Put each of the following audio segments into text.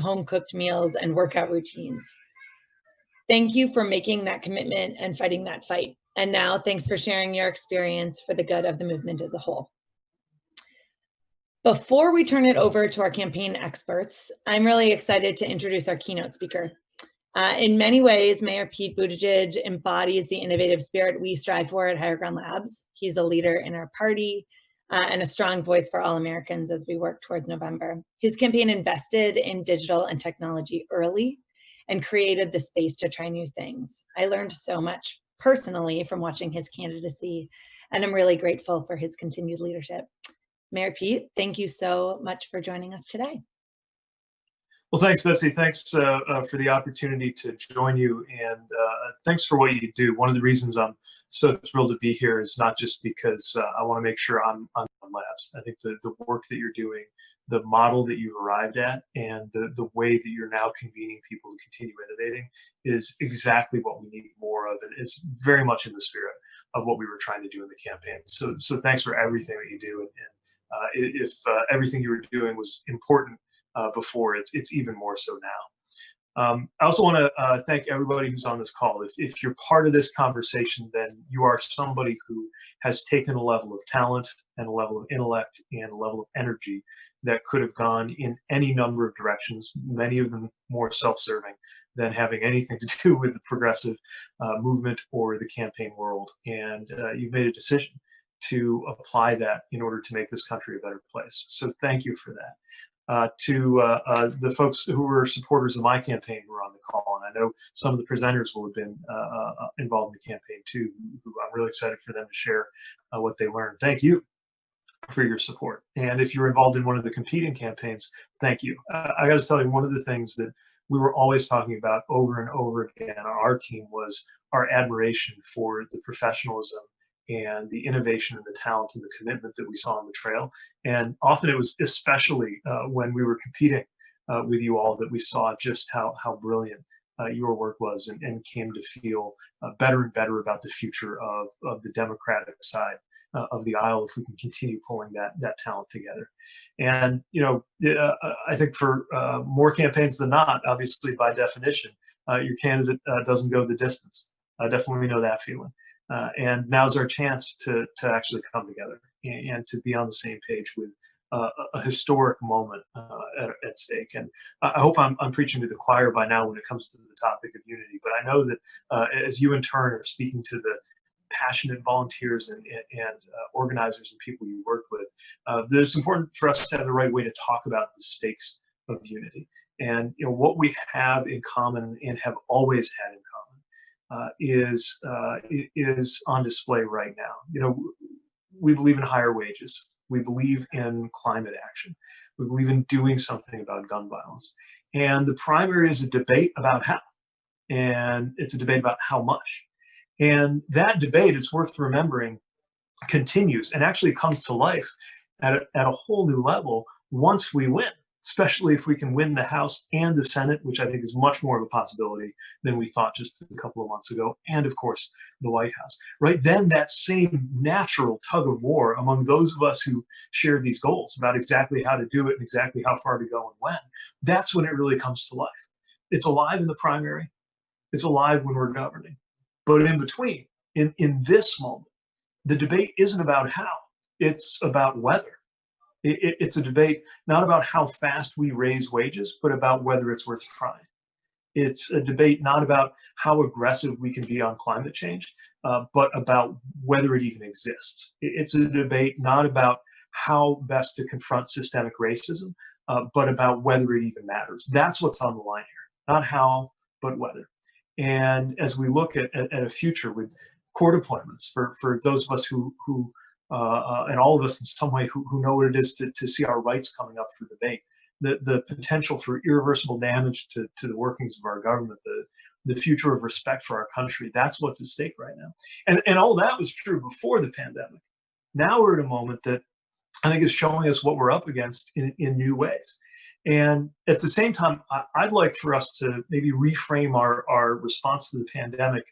home-cooked meals and workout routines. Thank you for making that commitment and fighting that fight. And now, thanks for sharing your experience for the good of the movement as a whole. Before we turn it over to our campaign experts, I'm really excited to introduce our keynote speaker. In many ways, Mayor Pete Buttigieg embodies the innovative spirit we strive for at Higher Ground Labs. He's a leader in our party and a strong voice for all Americans as we work towards November. His campaign invested in digital and technology early and created the space to try new things. I learned so much personally from watching his candidacy, and I'm really grateful for his continued leadership. Mayor Pete, thank you so much for joining us today. Well, thanks, Betsy. Thanks for the opportunity to join you, and thanks for what you do. One of the reasons I'm so thrilled to be here is not just because I want to make sure I'm on labs. I think the work that you're doing, the model that you've arrived at, and the way that you're now convening people to continue innovating is exactly what we need more of, and it's very much in the spirit of what we were trying to do in the campaign. So thanks for everything that you do, and if everything you were doing was important before, it's even more so now. I also want to thank everybody who's on this call. If you're part of this conversation, then you are somebody who has taken a level of talent and a level of intellect and a level of energy that could have gone in any number of directions, many of them more self-serving than having anything to do with the progressive movement or the campaign world. And you've made a decision to apply that in order to make this country a better place. So thank you for that. To the folks who were supporters of my campaign who were on the call, and I know some of the presenters will have been involved in the campaign too, who I'm really excited for them to share what they learned. Thank you for your support. And if you're involved in one of the competing campaigns, thank you. I got to tell you, one of the things that we were always talking about over and over again on our team was our admiration for the professionalism and the innovation and the talent and the commitment that we saw on the trail. And often it was especially when we were competing with you all that we saw just how brilliant your work was, and came to feel better and better about the future of the Democratic side of the aisle if we can continue pulling that talent together. And I think for more campaigns than not, obviously by definition, your candidate doesn't go the distance. I definitely know that feeling. And now's our chance to actually come together and to be on the same page with a historic moment at stake. And I hope I'm preaching to the choir by now when it comes to the topic of unity. But I know that as you in turn are speaking to the passionate volunteers and organizers and people you work with, that it's important for us to have the right way to talk about the stakes of unity. And what we have in common and have always had in common is on display right now. We believe in higher wages. We believe in climate action. We believe in doing something about gun violence. And the primary is a debate about how, and it's a debate about how much. And that debate, it's worth remembering, continues and actually comes to life at a whole new level once we win, especially if we can win the House and the Senate, which I think is much more of a possibility than we thought just a couple of months ago, and of course, the White House. Right then, that same natural tug of war among those of us who share these goals about exactly how to do it and exactly how far to go and when, that's when it really comes to life. It's alive in the primary. It's alive when we're governing. But in between, in this moment, the debate isn't about how, it's about whether. It's a debate not about how fast we raise wages, but about whether it's worth trying. It's a debate not about how aggressive we can be on climate change, but about whether it even exists. It's a debate not about how best to confront systemic racism, but about whether it even matters. That's what's on the line here, not how, but whether. And as we look at a future with core deployments for those of us who and all of us in some way who know what it is to see our rights coming up for debate, the potential for irreversible damage to the workings of our government, the future of respect for our country, that's what's at stake right now. And all that was true before the pandemic. Now we're at a moment that I think is showing us what we're up against in new ways. And at the same time, I'd like for us to maybe reframe our response to the pandemic,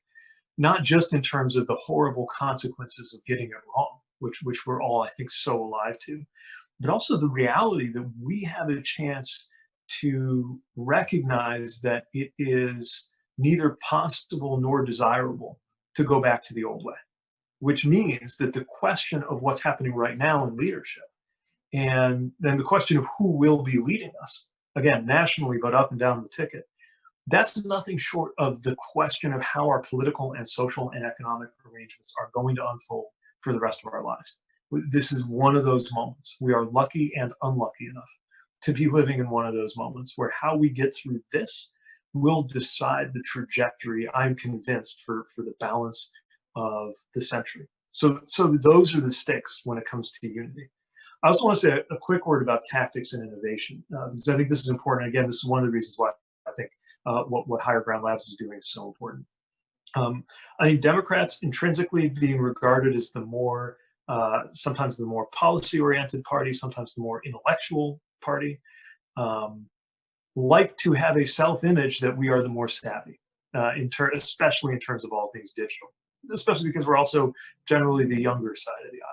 not just in terms of the horrible consequences of getting it wrong, which we're all, I think, so alive to, but also the reality that we have a chance to recognize that it is neither possible nor desirable to go back to the old way, which means that the question of what's happening right now in leadership, and then the question of who will be leading us, again, nationally, but up and down the ticket, that's nothing short of the question of how our political and social and economic arrangements are going to unfold for the rest of our lives. This is one of those moments. We are lucky and unlucky enough to be living in one of those moments where how we get through this will decide the trajectory, I'm convinced, for the balance of the century. So those are the stakes when it comes to unity. I also want to say a quick word about tactics and innovation, because I think this is important. Again, this is one of the reasons why I think what Higher Ground Labs is doing is so important. I think Democrats intrinsically being regarded as the more, sometimes the more policy-oriented party, sometimes the more intellectual party, like to have a self-image that we are the more savvy, especially in terms of all things digital, especially because we're also generally the younger side of the aisle.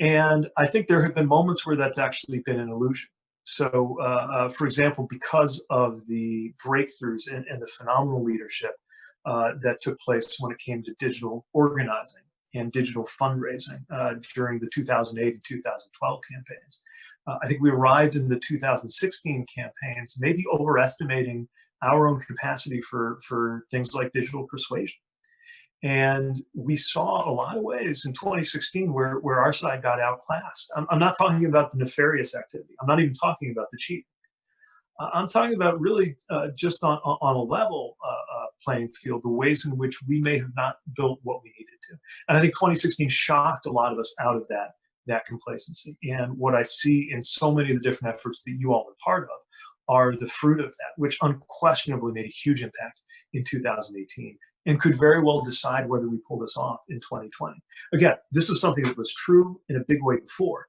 And I think there have been moments where that's actually been an illusion. So, for example, because of the breakthroughs and the phenomenal leadership that took place when it came to digital organizing and digital fundraising during the 2008 and 2012 campaigns, I think we arrived in the 2016 campaigns maybe overestimating our own capacity for things like digital persuasion. And we saw a lot of ways in 2016 where our side got outclassed. I'm not talking about the nefarious activity. I'm not even talking about the cheating. I'm talking about really just on a level playing field, the ways in which we may have not built what we needed to. And I think 2016 shocked a lot of us out of that complacency. And what I see in so many of the different efforts that you all are part of are the fruit of that, which unquestionably made a huge impact in 2018 and could very well decide whether we pull this off in 2020. Again, this is something that was true in a big way before.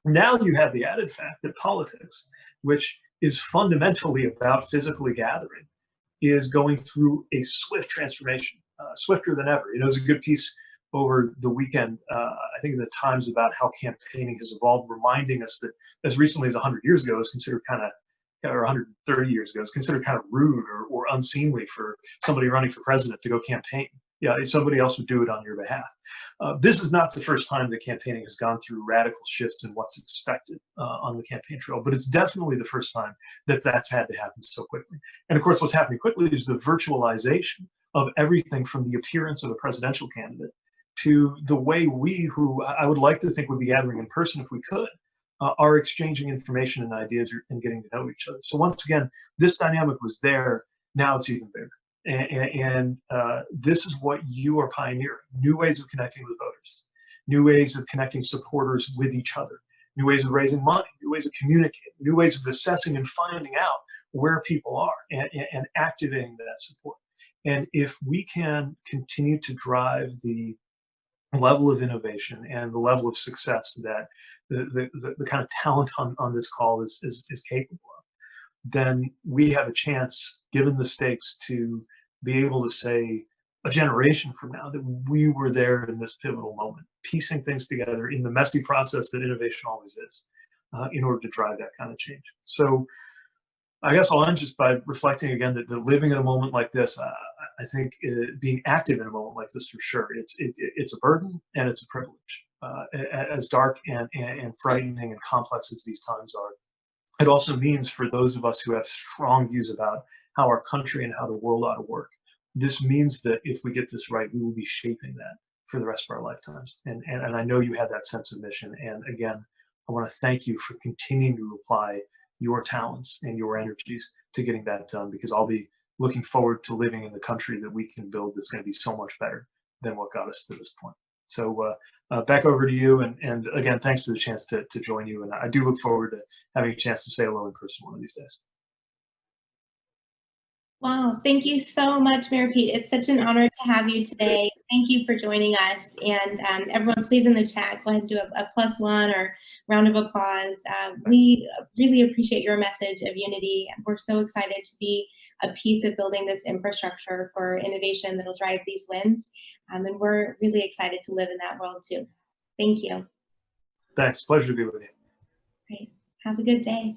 Now you have the added fact that politics, which is fundamentally about physically gathering, is going through a swift transformation, swifter than ever. There's a good piece over the weekend, I think in the Times, about how campaigning has evolved, reminding us that as recently as 100 years ago, it was considered kind of, or 130 years ago, it's considered kind of rude or unseemly for somebody running for president to go campaign. Yeah, somebody else would do it on your behalf. This is not the first time that campaigning has gone through radical shifts in what's expected on the campaign trail, but it's definitely the first time that that's had to happen so quickly. And of course, what's happening quickly is the virtualization of everything from the appearance of a presidential candidate to the way we, who I would like to think would be gathering in person if we could, are exchanging information and ideas and getting to know each other. So once again, this dynamic was there. Now it's even bigger. And this is what you are pioneering: new ways of connecting with voters, new ways of connecting supporters with each other, new ways of raising money, new ways of communicating, new ways of assessing and finding out where people are and activating that support. And if we can continue to drive the level of innovation and the level of success that the kind of talent on this call is capable of, then we have a chance, given the stakes, to be able to say a generation from now that we were there in this pivotal moment, piecing things together in the messy process that innovation always is, in order to drive that kind of change. So I guess I'll end just by reflecting again that living in a moment like this, I think being active in a moment like this, for sure, it's a burden and it's a privilege. As dark and frightening and complex as these times are, it also means, for those of us who have strong views about how our country and how the world ought to work, this means that if we get this right, we will be shaping that for the rest of our lifetimes. And I know you have that sense of mission. And again, I want to thank you for continuing to apply your talents and your energies to getting that done, because I'll be looking forward to living in the country that we can build that's going to be so much better than what got us to this point. So back over to you. And again, thanks for the chance to join you. And I do look forward to having a chance to say hello in person one of these days. Wow, thank you so much, Mayor Pete. It's such an honor to have you today. Thank you for joining us. And everyone, please in the chat, go ahead and do a +1 or round of applause. We really appreciate your message of unity. We're so excited to be a piece of building this infrastructure for innovation that'll drive these wins. And we're really excited to live in that world too. Thank you. Thanks. Pleasure to be with you. Great. Have a good day.